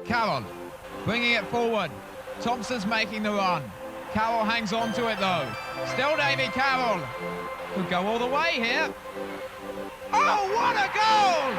Carroll bringing it forward. Thompson's making the run. Carroll hangs on to it though. Still Davy Carroll. Could go all the way here. Oh, what a goal!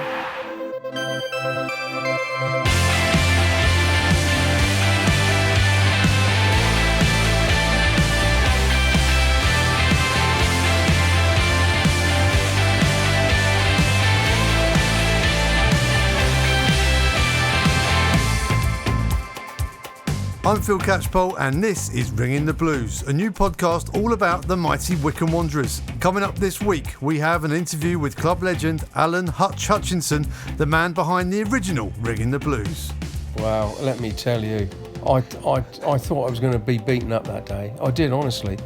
I'm Phil Catchpole and this is Ringing the Blues, a new podcast all about the mighty Wycombe Wanderers. Coming up this week, we have an interview with club legend Alan Hutchinson, the man behind the original Ringing the Blues. Wow, let me tell you, I thought I was going to be beaten up that day. I did, honestly.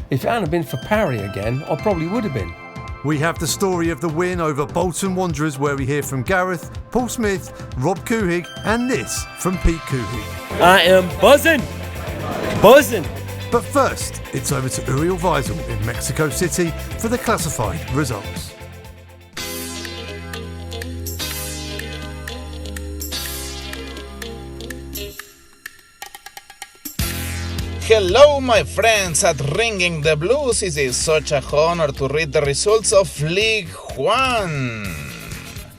If it hadn't been for Parry again, I probably would have been. We have the story of the win over Bolton Wanderers, where we hear from Gareth, Paul Smith, Rob Couhig, and this from Pete Couhig. I am buzzing! Buzzing! But first, it's over to Uriel Weisel in Mexico City for the classified results. Hello my friends at Ringing the Blues. It is such a honor to read the results of League One.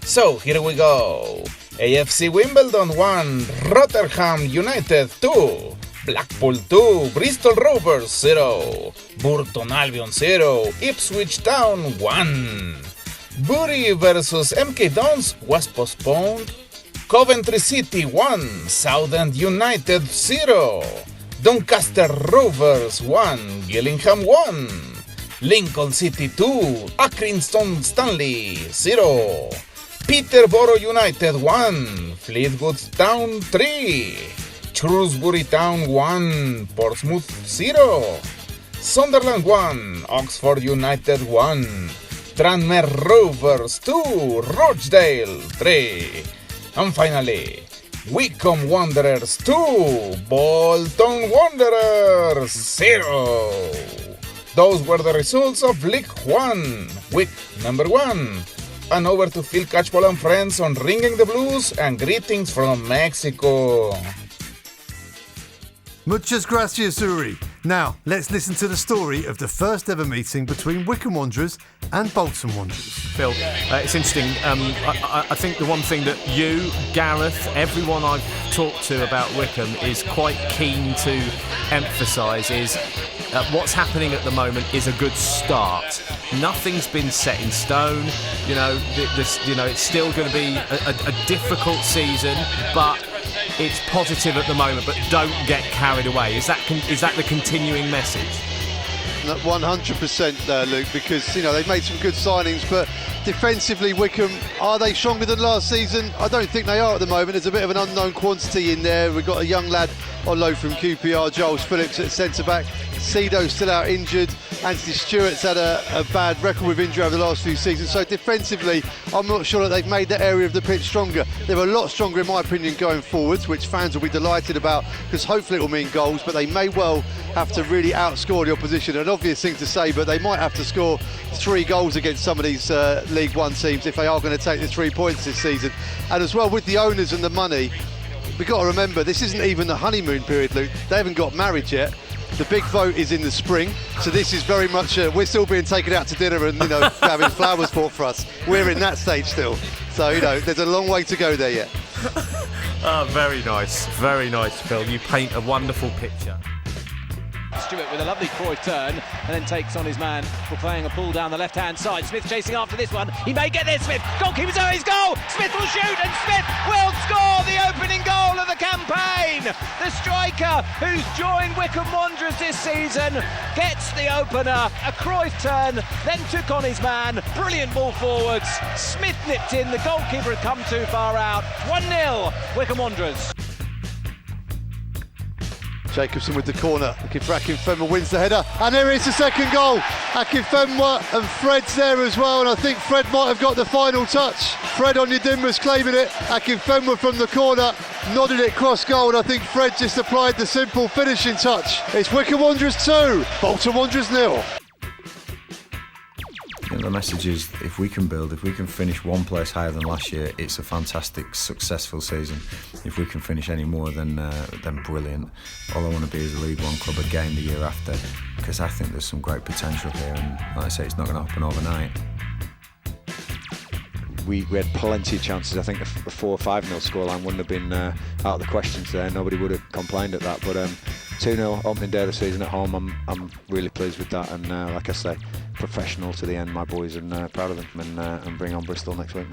So here we go. AFC Wimbledon 1, Rotherham United 2, Blackpool 2, Bristol Rovers 0, Burton Albion 0, Ipswich Town 1. Bury vs MK Dons was postponed. Coventry City 1, Southend United 0. Doncaster Rovers 1, Gillingham 1, Lincoln City 2, Accrington Stanley 0, Peterborough United 1, Fleetwood Town 3, Shrewsbury Town 1, Portsmouth 0, Sunderland 1, Oxford United 1, Tranmere Rovers 2, Rochdale 3, and finally Wycombe Wanderers 2, Bolton Wanderers 0. Those were the results of League One, week number 1. And over to Phil Catchpole and friends on Ringing the Blues, and greetings from Mexico. Muchas gracias, Uri. Now, let's listen to the story of the first ever meeting between Wycombe Wanderers and Bolton Wanderers. Phil, it's interesting. I think the one thing that you, Gareth, everyone I've talked to about Wycombe is quite keen to emphasise is what's happening at the moment is a good start. Nothing's been set in stone. It's still going to be a difficult season, but it's positive at the moment, but don't get carried away. Is that the continuing message? 100% Luke, because they've made some good signings, but defensively Wycombe, are they stronger than last season? I don't think they are at the moment. There's a bit of an unknown quantity in there. We've got a young lad on loan from QPR, Giles Phillips at centre-back. Cedo's still out injured. Anthony Stewart's had a bad record with injury over the last few seasons. So defensively, I'm not sure that they've made that area of the pitch stronger. They're a lot stronger, in my opinion, going forwards, which fans will be delighted about, because hopefully it will mean goals, but they may well have to really outscore the opposition. An obvious thing to say, but they might have to score 3 goals against some of these League One teams if they are going to take the 3 points this season. And as well, with the owners and the money, we've got to remember, this isn't even the honeymoon period, Luke. They haven't got married yet. The big vote is in the spring, so this is very much we're still being taken out to dinner and having flowers bought for us. We're in that stage still, so there's a long way to go there yet. Very nice, Phil. You paint a wonderful picture. Stewart with a lovely Cruyff turn and then takes on his man for playing a pull down the left-hand side. Smith chasing after this one. He may get there, Smith. Goalkeeper's over his goal. Smith will shoot and Smith will score the opening goal of the campaign. The striker who's joined Wycombe Wanderers this season gets the opener. A Cruyff turn, then took on his man. Brilliant ball forwards. Smith nipped in. The goalkeeper had come too far out. 1-0 Wycombe Wanderers. Jacobson with the corner, looking for Akinfenwa, wins the header, and there is the second goal. Akinfenwa, and Fred's there as well, and I think Fred might have got the final touch. Fred Onyedinma's claiming it. Akinfenwa from the corner, nodded it cross goal, and I think Fred just applied the simple finishing touch. It's Wycombe Wanderers 2, Bolton Wanderers 0. think the message is if we can finish one place higher than last year, it's a fantastic, successful season. If we can finish any more, then brilliant. All I want to be is a League One club again the year after, because I think there's some great potential here, and like I say, it's not going to happen overnight. We had plenty of chances. I think a 4 or 5-0 scoreline wouldn't have been out of the question today. Nobody would have complained at that. But 2-0 opening day of the season at home, I'm really pleased with that. And like I say, professional to the end, my boys, and proud of them. And bring on Bristol next week.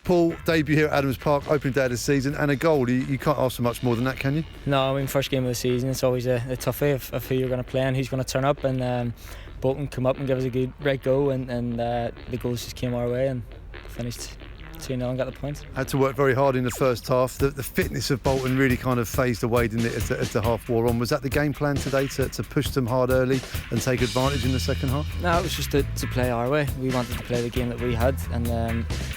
Paul, debut here at Adams Park, opening day of the season, and a goal. You can't ask for much more than that, can you? No, I mean, first game of the season, it's always a toughie of who you're going to play and who's going to turn up. And Bolton come up and give us a good right go, and the goals just came our way and finished 2-0 and got the point. Had to work very hard in the first half. The fitness of Bolton really kind of phased away, didn't it, as the half wore on? Was that the game plan today, to push them hard early and take advantage in the second half? No, it was just to play our way. We wanted to play the game that we had, and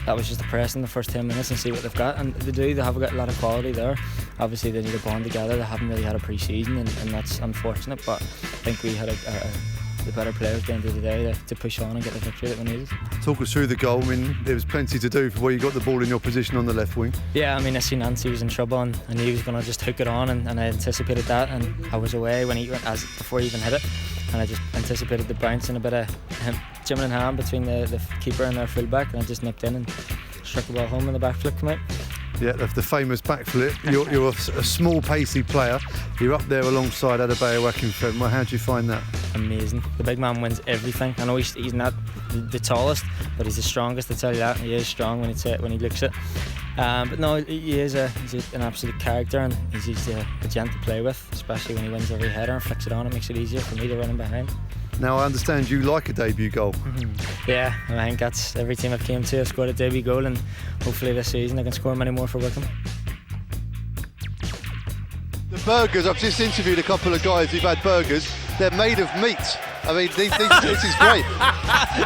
that was just to press in the first 10 minutes and see what they've got. And they have got a lot of quality there. Obviously they need to bond together. They haven't really had a pre-season, and that's unfortunate, but I think we had the better players at the end of the day to push on and get the victory that we needed. Talk us through the goal. I mean, there was plenty to do before you got the ball in your position on the left wing. Yeah, I mean, I seen Nancy was in trouble, and I knew he was going to just hook it on, and I anticipated that, and I was away when before he even hit it, and I just anticipated the bounce and a bit of him jimming in hand between the keeper and their fullback, and I just nipped in and struck the ball home, and the back flip came out. Yeah, the famous backflip. You're a small, pacey player. You're up there alongside Adebayo Akinfenwa. Well, how do you find that? Amazing. The big man wins everything. I know he's not the tallest, but he's the strongest. I tell you that. He is strong when he looks it. But no, he's an absolute character, and he's a gent to play with, especially when he wins every header and flicks it on. It makes it easier for me to run him behind. Now, I understand you like a debut goal. Yeah, I think that's every team I've came to. I've scored a debut goal, and hopefully this season I can score many more for Wycombe. The burgers, I've just interviewed a couple of guys who've had burgers. They're made of meat. I mean, this is great.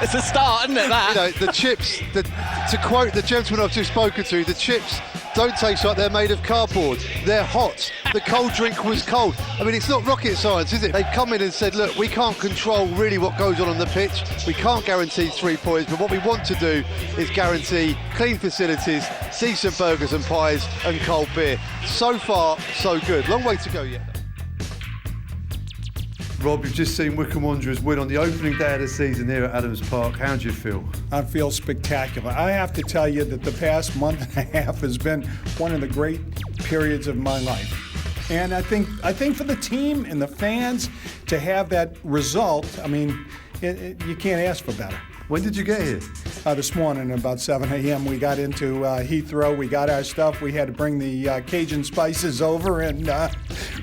It's a start, isn't it, that? You know, the chips, to quote the gentleman I've just spoken to, the chips don't taste like they're made of cardboard. They're hot. The cold drink was cold. I mean, it's not rocket science, is it? They've come in and said, look, we can't control really what goes on the pitch. We can't guarantee 3 points, but what we want to do is guarantee clean facilities, decent burgers and pies, and cold beer. So far, so good. Long way to go yet. Rob, you've just seen Wycombe Wanderers win on the opening day of the season here at Adams Park. How do you feel? I feel spectacular. I have to tell you that the past month and a half has been one of the great periods of my life. And I think for the team and the fans to have that result, I mean, you can't ask for better. When did you get here? This morning, about 7 a.m. We got into Heathrow. We got our stuff. We had to bring the Cajun spices over, and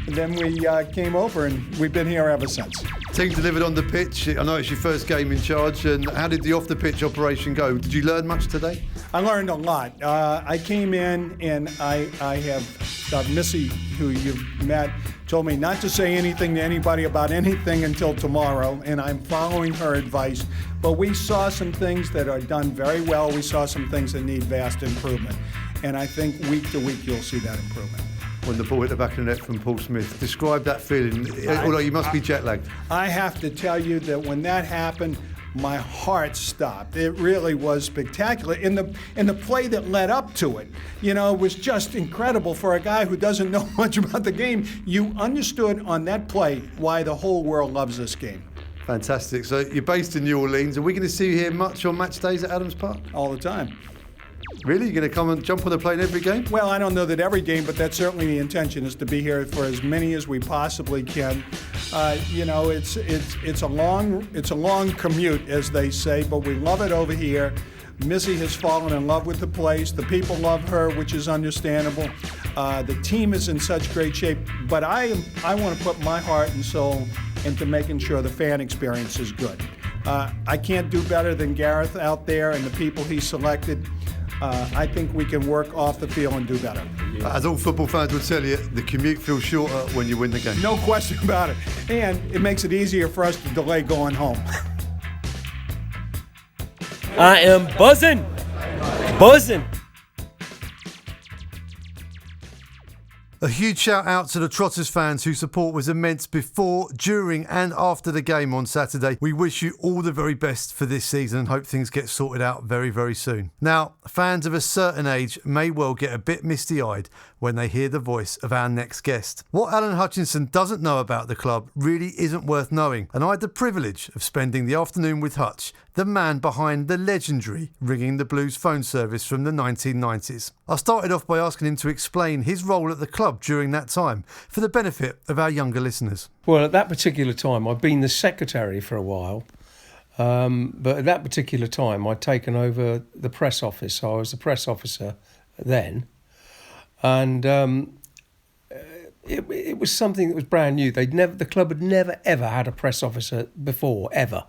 then we came over, and we've been here ever since. Team delivered on the pitch. I know it's your first game in charge. And how did the off-the-pitch operation go? Did you learn much today? I learned a lot. I came in, and I have Missy, who you've met, told me not to say anything to anybody about anything until tomorrow, and I'm following her advice. But we saw some things that are done very well. We saw some things that need vast improvement. And I think week to week you'll see that improvement. When the ball hit the back of the net from Paul Smith, describe that feeling, although you must be jet lagged. I have to tell you that when that happened, my heart stopped. It really was spectacular. In the play that led up to it, you know, it was just incredible for a guy who doesn't know much about the game. You understood on that play why the whole world loves this game. Fantastic. So you're based in New Orleans. Are we going to see you here much on match days at Adams Park? All the time. Really? You're going to come and jump on the plane every game? Well, I don't know that every game, but that's certainly the intention, is to be here for as many as we possibly can. You know, it's a long commute, as they say, but we love it over here. Missy has fallen in love with the place. The people love her, which is understandable. The team is in such great shape, but I want to put my heart and soul into making sure the fan experience is good. I can't do better than Gareth out there and the people he selected. I think we can work off the field and do better. As all football fans will tell you, the commute feels shorter when you win the game. No question about it. And it makes it easier for us to delay going home. I am buzzing. A huge shout out to the Trotters fans whose support was immense before, during and after the game on Saturday. We wish you all the very best for this season and hope things get sorted out very, very soon. Now, fans of a certain age may well get a bit misty-eyed when they hear the voice of our next guest. What Alan Hutchinson doesn't know about the club really isn't worth knowing, and I had the privilege of spending the afternoon with Hutch, the man behind the legendary Ringing the Blues phone service from the 1990s. I started off by asking him to explain his role at the club during that time for the benefit of our younger listeners. Well, at that particular time, I'd been the secretary for a while, but at that particular time, I'd taken over the press office. So I was the press officer then, and it was something that was brand new. The club had never ever had a press officer before, ever.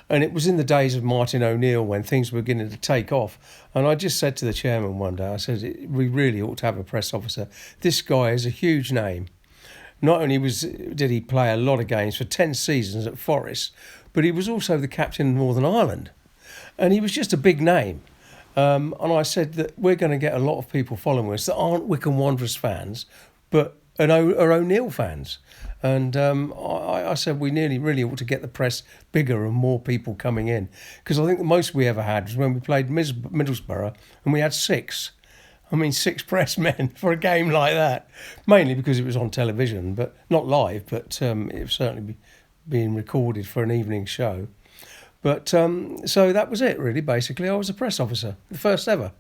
And it was in the days of Martin O'Neill when things were beginning to take off. And I just said to the chairman one day, I said, we really ought to have a press officer. This guy is a huge name. Not only did he play a lot of games for 10 seasons at Forest, but he was also the captain of Northern Ireland. And he was just a big name. And I said that we're going to get a lot of people following us that aren't Wycombe Wanderers fans, but are O'Neill fans. And I said we really ought to get the press bigger and more people coming in. Because I think the most we ever had was when we played Middlesbrough and we had 6. I mean, 6 press men for a game like that. Mainly because it was on television, but not live, but it was certainly being recorded for an evening show. But so that was it, really, basically. I was a press officer, the first ever.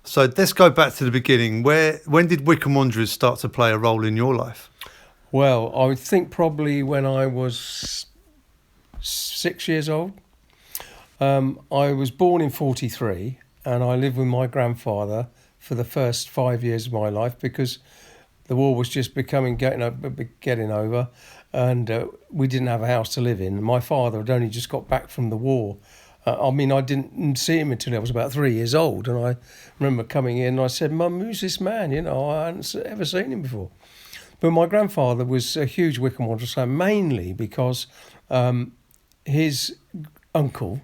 So let's go back to the beginning. When did Wycombe Wanderers start to play a role in your life? Well, I would think probably when I was 6 years old. I was born in 1943 and I lived with my grandfather for the first 5 years of my life because the war was just getting over and we didn't have a house to live in. My father had only just got back from the war. I didn't see him until I was about 3 years old, and I remember coming in and I said, "Mum, who's this man? I hadn't ever seen him before." But my grandfather was a huge Wycombe Wanderers fan, mainly because his uncle,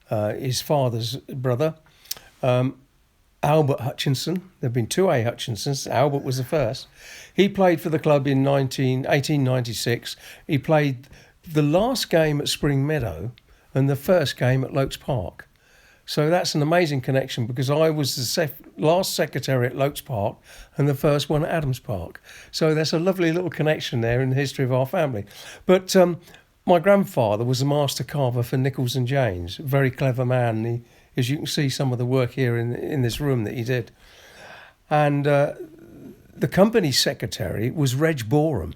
his father's brother, Albert Hutchinson, there have been 2 A. Hutchinsons, Albert was the first. He played for the club in 1896. He played the last game at Spring Meadow and the first game at Lokes Park. So that's an amazing connection because I was the last secretary at Lokes Park and the first one at Adams Park. So there's a lovely little connection there in the history of our family. But my grandfather was a master carver for Nichols and James, a very clever man. As you can see some of the work here in this room that he did. And the company secretary was Reg Boreham.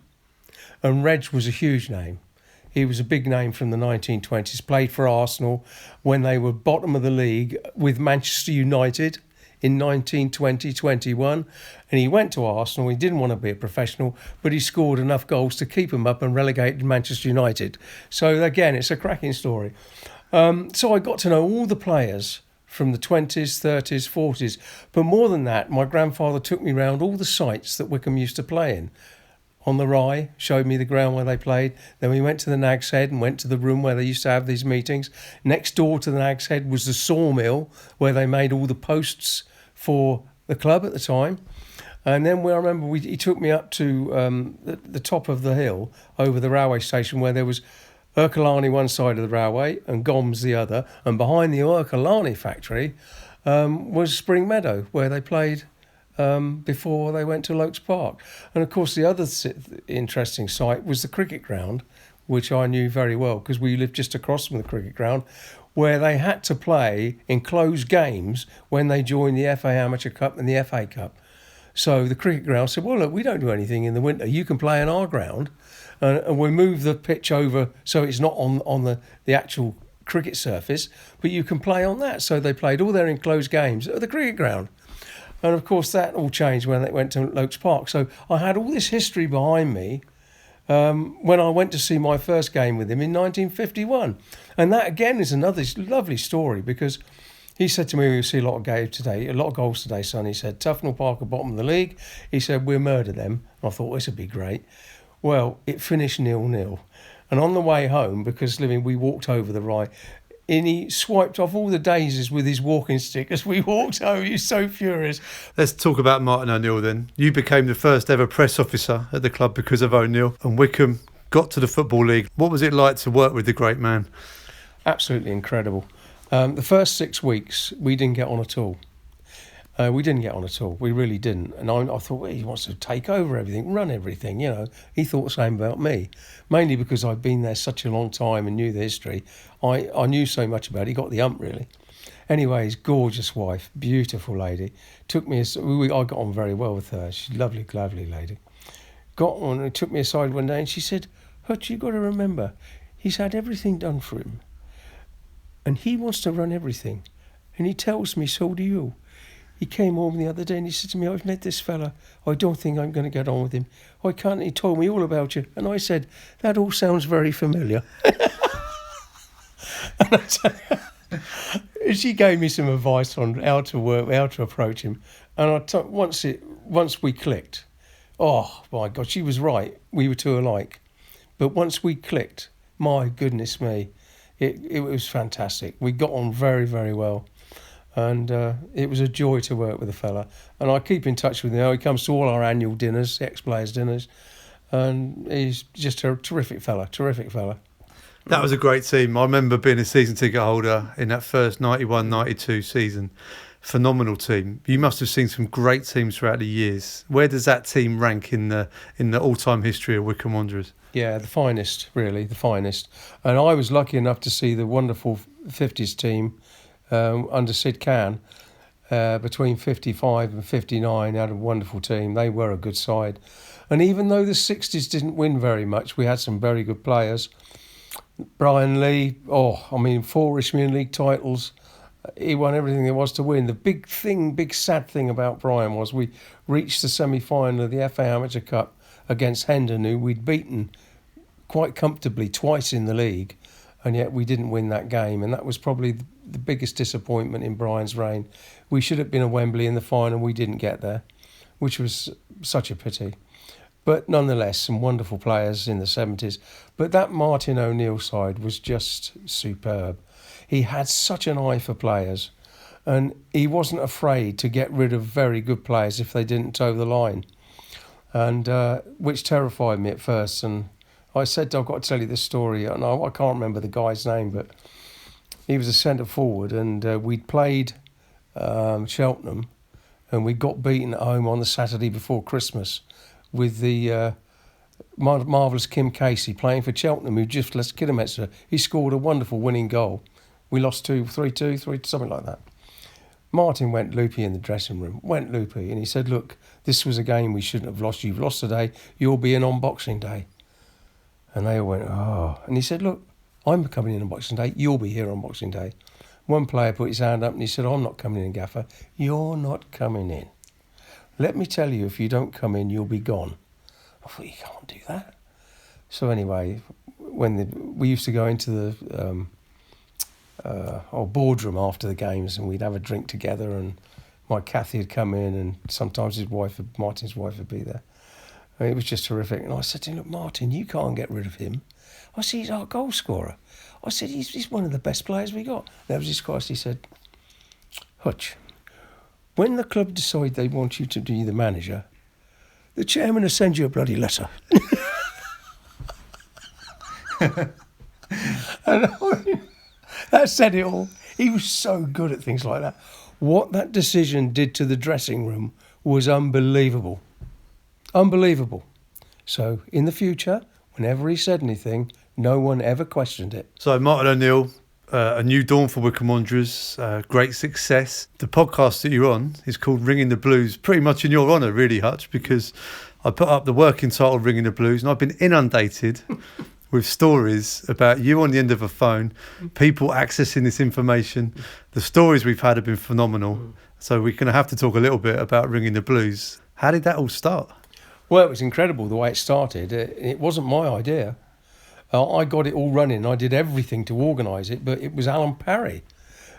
And Reg was a huge name. He was a big name from the 1920s, played for Arsenal when they were bottom of the league with Manchester United in 1920-21. And he went to Arsenal. He didn't want to be a professional, but he scored enough goals to keep him up and relegated Manchester United. So again, it's a cracking story. So I got to know all the players from the 20s, 30s, 40s. But more than that, my grandfather took me round all the sites that Wycombe used to play in. On the Rye, showed me the ground where they played. Then we went to the Nag's Head and went to the room where they used to have these meetings. Next door to the Nag's Head was the sawmill where they made all the posts for the club at the time. And then I remember he took me up to the top of the hill over the railway station where there was Urkalani one side of the railway and Goms the other. And behind the Urkalani factory was Spring Meadow where they played before they went to Lokes Park. And of course the other interesting site was the cricket ground, which I knew very well because we lived just across from the cricket ground, where they had to play enclosed games when they joined the FA Amateur Cup and the FA Cup. So the cricket ground said, well, look, we don't do anything in the winter. You can play on our ground. And we move the pitch over so it's not on the actual cricket surface, but you can play on that. So they played all their enclosed games at the cricket ground. And of course, that all changed when they went to Lokes Park. So I had all this history behind me when I went to see my first game with him in 1951. And that, again, is another lovely story because he said to me, we'll see a lot of goals today, son. He said, Tufnell Park are bottom of the league. He said, we'll murder them. And I thought, this would be great. Well, it finished 0-0. And on the way home, because we walked over the Rye, and he swiped off all the daisies with his walking stick as we walked home. He was so furious. Let's talk about Martin O'Neill then. You became the first ever press officer at the club because of O'Neill, and Wycombe got to the Football League. What was it like to work with the great man? Absolutely incredible. The first 6 weeks, we didn't get on at all. We really didn't. And I thought, well, he wants to take over everything, run everything, you know. He thought the same about me. Mainly because I'd been there such a long time and knew the history. I knew so much about it. He got the ump, really. Anyway, his gorgeous wife, beautiful lady, took me... I got on very well with her. She's a lovely, lovely lady. Got on and took me aside one day and she said, Hutch, you've got to remember, he's had everything done for him. And he wants to run everything. And he tells me, so do you. He came home the other day and he said to me, I've met this fella. I don't think I'm going to get on with him. I can't. He told me all about you. And I said, that all sounds very familiar. And she gave me some advice on how to work, how to approach him. And once we clicked, oh my God, she was right. We were two alike. But once we clicked, my goodness me, it was fantastic. We got on very, very well. And it was a joy to work with the fella. And I keep in touch with him now. He comes to all our annual dinners, ex-players dinners. And he's just a terrific fella. That was a great team. I remember being a season ticket holder in that first 91-92 season. Phenomenal team. You must have seen some great teams throughout the years. Where does that team rank in the all-time history of Wycombe Wanderers? Yeah, the finest, really, the finest. And I was lucky enough to see the wonderful 50s team under Sid Can. Between 55 and 59, had a wonderful team. They were a good side. And even though the 60s didn't win very much, we had some very good players. Brian Lee, 4 Isthmian League titles. He won everything there was to win. The big sad thing about Brian was we reached the semi-final of the FA Amateur Cup against Hendon, who we'd beaten quite comfortably twice in the league, and yet we didn't win that game. And that was probably the biggest disappointment in Brian's reign. We should have been at Wembley in the final. We didn't get there, which was such a pity. But nonetheless, some wonderful players in the 70s. But that Martin O'Neill side was just superb. He had such an eye for players, and he wasn't afraid to get rid of very good players if they didn't toe the line, and which terrified me at first. And I said, I've got to tell you this story, and I can't remember the guy's name, but he was a centre forward, and we'd played Cheltenham, and we got beaten at home on the Saturday before Christmas with the marvellous Kim Casey playing for Cheltenham, who just left Kidderminster. He scored a wonderful winning goal. We lost 3-2, something like that. Martin went loopy in the dressing room, and he said, look, this was a game we shouldn't have lost. You've lost today, you'll be in on Boxing Day. And they all went, oh. And he said, look, I'm coming in on Boxing Day, you'll be here on Boxing Day. One player put his hand up and he said, I'm not coming in, Gaffer. You're not coming in. Let me tell you, if you don't come in, you'll be gone. I thought, you can't do that. So anyway, we used to go into the boardroom after the games, and we'd have a drink together, and my Kathy had come in, and sometimes Martin's wife would be there. And it was just terrific. And I said to him, look, Martin, you can't get rid of him. I said, he's our goal scorer. I said, he's one of the best players we got. That was his quote. He said, Hutch, when the club decide they want you to be the manager, the chairman will send you a bloody letter. And that said it all. He was so good at things like that. What that decision did to the dressing room was unbelievable. Unbelievable. So in the future, whenever he said anything, no one ever questioned it. So Martin O'Neill, a new dawn for Wycombe Wanderers, great success. The podcast that you're on is called Ringing the Blues, pretty much in your honour, really, Hutch, because I put up the working title Ringing the Blues, and I've been inundated with stories about you on the end of a phone, people accessing this information. The stories we've had have been phenomenal. So we're going to have to talk a little bit about Ringing the Blues. How did that all start? Well, it was incredible the way it started. It wasn't my idea. I got it all running. I did everything to organise it, but it was Alan Parry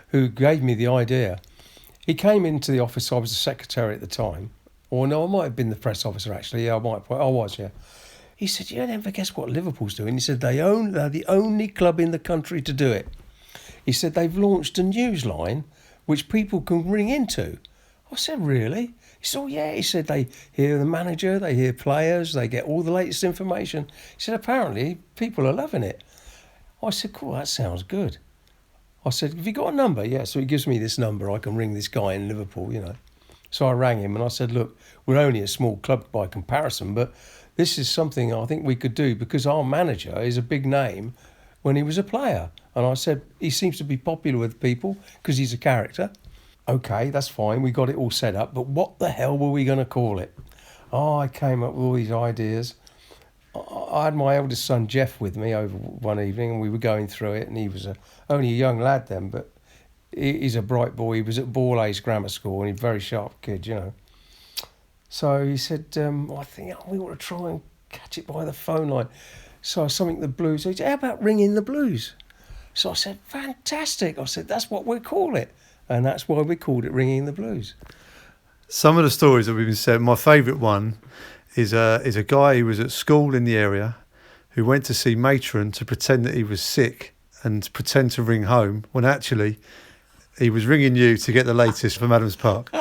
who gave me the idea. He came into the office. I was the secretary at the time. Or no, I might have been the press officer, actually. Yeah, I was, yeah. He said, you never guess what Liverpool's doing. He said, they're the only club in the country to do it. He said, they've launched a news line which people can ring into. I said, really? He said, oh, yeah. He said, they hear the manager, they hear players, they get all the latest information. He said, apparently, people are loving it. I said, cool, that sounds good. I said, have you got a number? Yeah, so he gives me this number. I can ring this guy in Liverpool, you know. So I rang him and I said, look, we're only a small club by comparison, but this is something I think we could do because our manager is a big name when he was a player. And I said, he seems to be popular with people because he's a character. Okay, that's fine. We got it all set up. But what the hell were we going to call it? Oh, I came up with all these ideas. I had my eldest son, Jeff, with me over one evening and we were going through it. And he was only a young lad then, but he's a bright boy. He was at Ball Grammar School and he's a very sharp kid, you know. So he said, I think we ought to try and catch it by the phone line. So something the blues. So he said, how about ringing the blues? So I said, fantastic. I said, that's what we'll call it. And that's why we called it Ringing the Blues. Some of the stories that we've been said, my favourite one is a guy who was at school in the area who went to see matron to pretend that he was sick and pretend to ring home when actually he was ringing you to get the latest from Adams Park.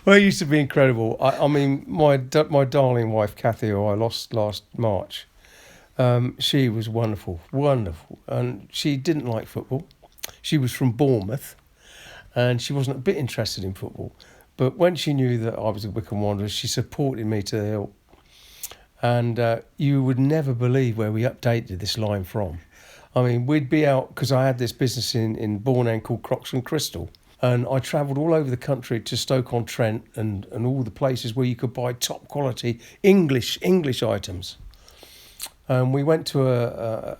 Well, it used to be incredible. I mean, my darling wife, Kathy, who I lost last March, she was wonderful. And she didn't like football. She was from Bournemouth and she wasn't a bit interested in football. But when she knew that I was a Wycombe Wanderers, she supported me to the hilt. And you would never believe where we updated this line from. I mean, we'd be out, because I had this business in Bournemouth called Crocs and Crystal. And I travelled all over the country to Stoke-on-Trent and all the places where you could buy top quality English items. We went to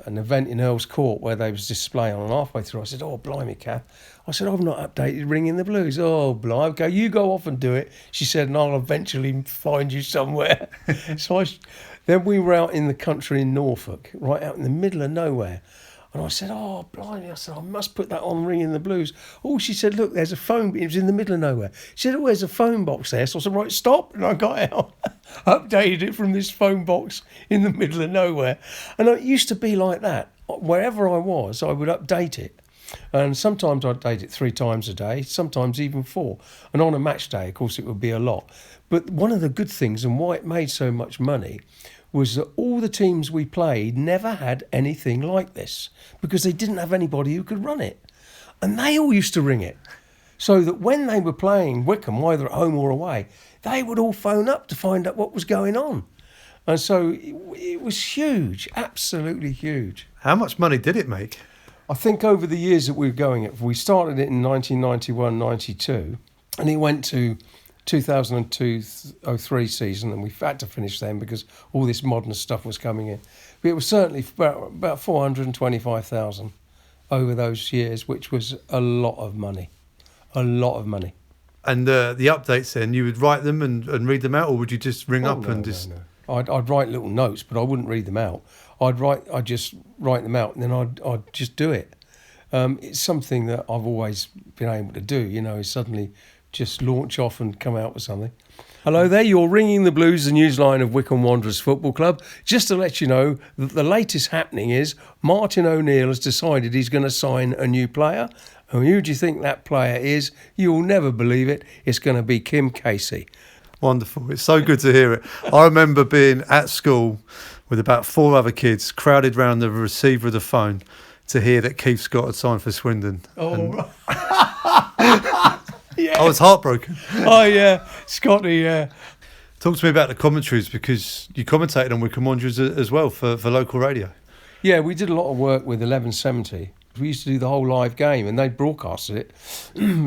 an event in Earl's Court where they was displaying on, and halfway through I said, oh, blimey, Kath. I said, I've not updated Ringing the Blues. Oh, blimey, okay, you go off and do it. She said, and I'll eventually find you somewhere. Then we were out in the country in Norfolk, right out in the middle of nowhere. And I said, oh, blimey, I said, I must put that on Ringing the Blues. Oh, she said, look, there's a phone, it was in the middle of nowhere. She said, oh, there's a phone box there. So I said, right, stop. And I got out, updated it from this phone box in the middle of nowhere. And it used to be like that. Wherever I was, I would update it. And sometimes I'd update it 3 times a day, sometimes even 4. And on a match day, of course, it would be a lot. But one of the good things and why it made so much money was that all the teams we played never had anything like this because they didn't have anybody who could run it. And they all used to ring it. So that when they were playing Wycombe, either at home or away, they would all phone up to find out what was going on. And so it was huge, absolutely huge. How much money did it make? I think over the years that we were going it, we started it in 1991-92 and it went to 2002-03 season, and we had to finish then because all this modern stuff was coming in. But it was certainly about 425,000 over those years, which was a lot of money. A lot of money. And the updates then, you would write them and read them out, or would you just ring up and just... No. I'd write little notes, but I wouldn't read them out. I'd just write them out, and then I'd just do it. It's something that I've always been able to do, you know, suddenly just launch off and come out with something. Hello there, you're Ringing the Blues, the news line of Wycombe Wanderers Football Club. Just to let you know that the latest happening is Martin O'Neill has decided he's going to sign a new player. And who do you think that player is? You'll never believe it. It's going to be Kim Casey. Wonderful. It's so good to hear it. I remember being at school with about 4 other kids crowded round the receiver of the phone to hear that Keith Scott had signed for Swindon. Oh, yeah. I was heartbroken. Oh, yeah. Scotty, yeah. Talk to me about the commentaries, because you commentated on Wycombe Wanderers as well for local radio. Yeah, we did a lot of work with 1170. We used to do the whole live game, and they broadcasted it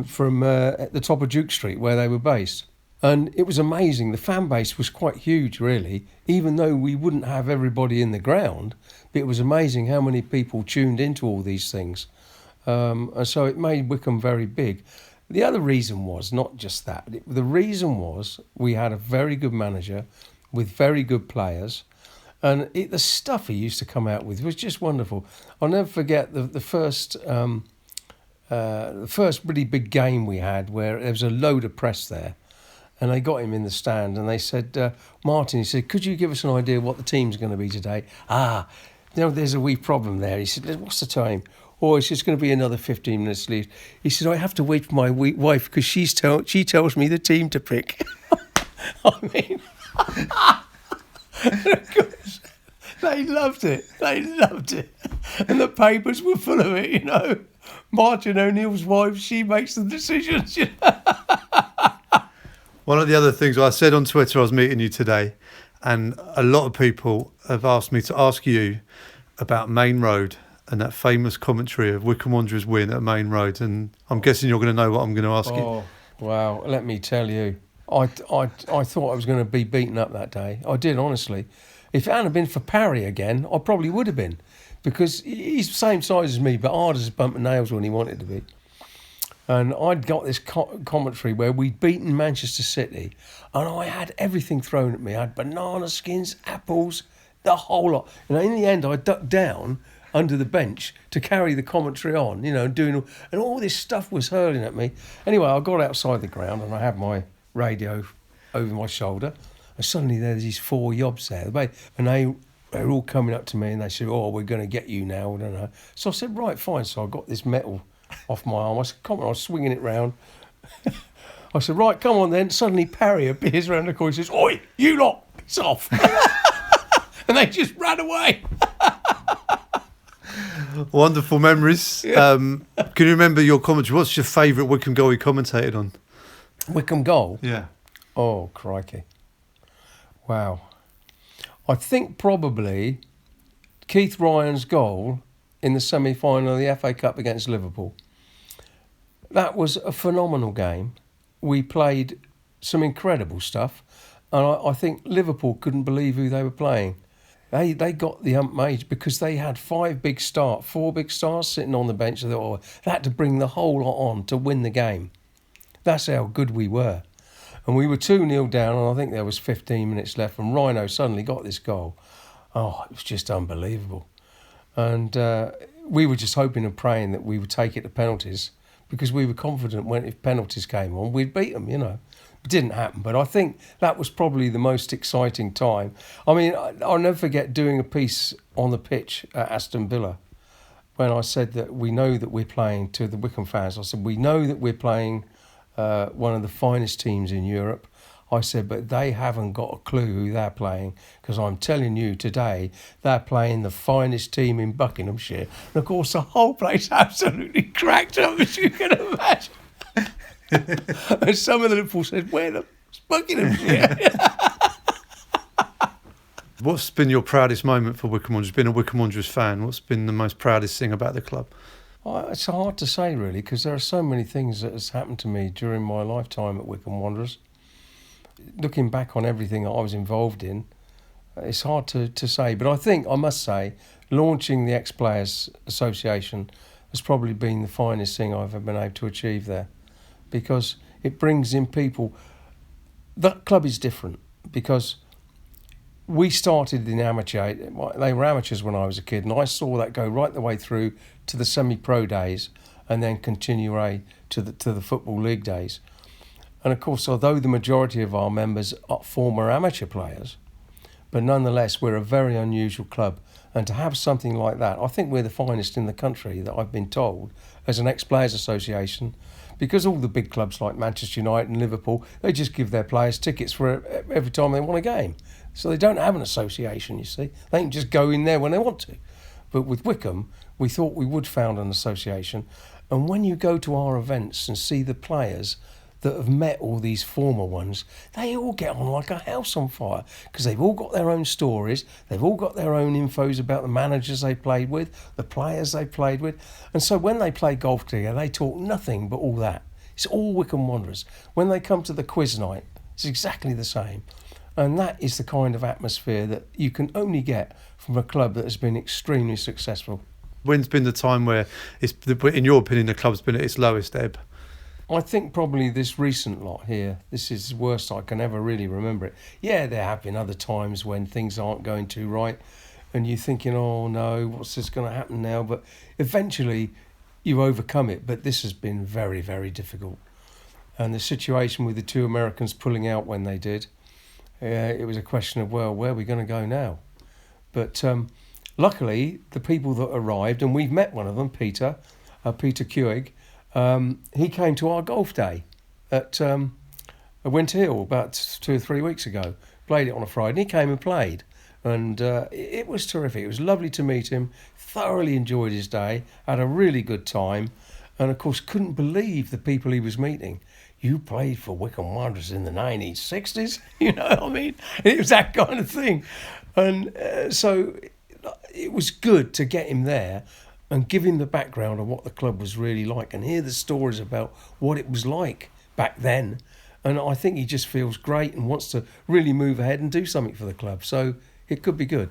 from at the top of Duke Street where they were based. And it was amazing. The fan base was quite huge, really, even though we wouldn't have everybody in the ground. But it was amazing how many people tuned into all these things. And so it made Wycombe very big. The other reason was not just that. The reason was we had a very good manager with very good players. And the stuff he used to come out with was just wonderful. I'll never forget the first really big game we had where there was a load of press there. And they got him in the stand and they said, Martin, he said, could you give us an idea what the team's going to be today? There's a wee problem there. He said, what's the time? "Oh, it's just going to be another 15 minutes leave." He said, "I have to wait for my wife because she tells me the team to pick." I mean, of course, they loved it. They loved it. And the papers were full of it, you know. Martin O'Neill's wife, she makes the decisions. You know? One of the other things I said on Twitter, I was meeting you today, and a lot of people have asked me to ask you about Main Road and that famous commentary of Wycombe Wanderers win at Main Road. And I'm guessing you're going to know what I'm going to ask you. Oh, wow. Let me tell you. I thought I was going to be beaten up that day. I did, honestly. If it hadn't been for Parry again, I probably would have been. Because he's the same size as me, but hard as a bump of nails when he wanted to be. And I'd got this commentary where we'd beaten Manchester City, and I had everything thrown at me. I had banana skins, apples, the whole lot. And in the end, I ducked down under the bench to carry the commentary on, you know, and all this stuff was hurling at me. Anyway, I got outside the ground and I had my radio over my shoulder, and suddenly there's these 4 yobs there, and they were all coming up to me and they said, "Oh, we're going to get you now." I don't know. So I said, "Right, fine." So I got this metal off my arm. I said, "Come on," I was swinging it round. I said, "Right, come on then." Suddenly Parry appears round the corner. He says, "Oi, you lot, it's off." And they just ran away. Wonderful memories. Yeah. Can you remember your commentary? What's your favourite Wycombe goal you commentated on? Wycombe goal? Yeah. Oh, crikey. Wow. I think probably Keith Ryan's goal in the semi-final of the FA Cup against Liverpool. That was a phenomenal game. We played some incredible stuff, and I think Liverpool couldn't believe who they were playing. They got the ump made because they had 4 big stars sitting on the bench. They had to bring the whole lot on to win the game. That's how good we were. And we were 2-0 down, and I think there was 15 minutes left, and Rhino suddenly got this goal. Oh, it was just unbelievable. And we were just hoping and praying that we would take it to penalties, because we were confident if penalties came on, we'd beat them, you know. It didn't happen, but I think that was probably the most exciting time. I mean, I'll never forget doing a piece on the pitch at Aston Villa when I said that we know that we're playing, to the Wycombe fans, I said, we know that we're playing one of the finest teams in Europe. I said, but they haven't got a clue who they're playing, because I'm telling you today, they're playing the finest team in Buckinghamshire. And of course, the whole place absolutely cracked up, as you can imagine. And some of the Liverpool said, "Where the Buckinghamshire?" What's been your proudest moment for Wycombe Wanderers? Being a Wycombe Wanderers fan, what's been the most proudest thing about the club? It's hard to say, really, because there are so many things that has happened to me during my lifetime at Wycombe Wanderers. Looking back on everything that I was involved in, it's hard to say. But I think, I must say, launching the Ex-Players Association has probably been the finest thing I've ever been able to achieve there, because it brings in people. That club is different, because we started in amateur. They were amateurs when I was a kid, and I saw that go right the way through to the semi-pro days, and then continue to the Football League days. And of course, although the majority of our members are former amateur players, but nonetheless, we're a very unusual club. And to have something like that, I think we're the finest in the country, that I've been told, as an Ex-Players Association, because all the big clubs like Manchester United and Liverpool, they just give their players tickets for every time they want a game. So they don't have an association, you see. They can just go in there when they want to. But with Wycombe, we thought we would found an association. And when you go to our events and see the players that have met all these former ones, they all get on like a house on fire, because they've all got their own stories, they've all got their own infos about the managers they played with, the players they played with. And so when they play golf together, they talk nothing but all that. It's all Wycombe Wanderers. When they come to the quiz night, it's exactly the same. And that is the kind of atmosphere that you can only get from a club that has been extremely successful. When's been the time where, in your opinion, the club's been at its lowest ebb? I think probably this recent lot here. This is the worst I can ever really remember it. Yeah, there have been other times when things aren't going too right, and you're thinking, oh no, what's this going to happen now? But eventually you overcome it. But this has been very, very difficult. And the situation with the 2 Americans pulling out when they did, it was a question of, well, where are we going to go now? But luckily, the people that arrived, and we've met one of them, Peter Kuig, he came to our golf day at Winter Hill about 2 or 3 weeks ago. Played it on a Friday, and he came and played. And it was terrific. It was lovely to meet him. Thoroughly enjoyed his day. Had a really good time. And, of course, couldn't believe the people he was meeting. You played for Wycombe Wanderers in the 1960s? You know what I mean? It was that kind of thing. And so it was good to get him there and give him the background of what the club was really like and hear the stories about what it was like back then. And I think he just feels great and wants to really move ahead and do something for the club. So it could be good.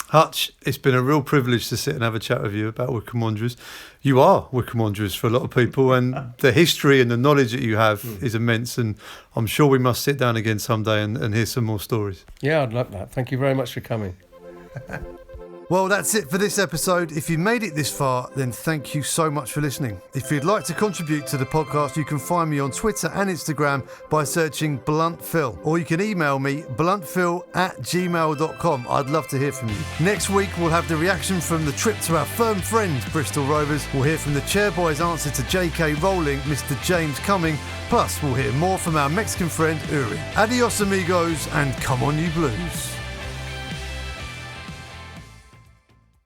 Hutch, it's been a real privilege to sit and have a chat with you about Wycombe Wanderers. You are Wycombe Wanderers for a lot of people, and the history and the knowledge that you have is immense, and I'm sure we must sit down again someday and hear some more stories. Yeah, I'd love that. Thank you very much for coming. Well, that's it for this episode. If you made it this far, then thank you so much for listening. If you'd like to contribute to the podcast, you can find me on Twitter and Instagram by searching Blunt Phil, or you can email me bluntphil@gmail.com. I'd love to hear from you. Next week, we'll have the reaction from the trip to our firm friend, Bristol Rovers. We'll hear from the Chairboys' answer to J.K. Rowling, Mr. James Cumming. Plus, we'll hear more from our Mexican friend, Uri. Adios, amigos, and come on, you Blues.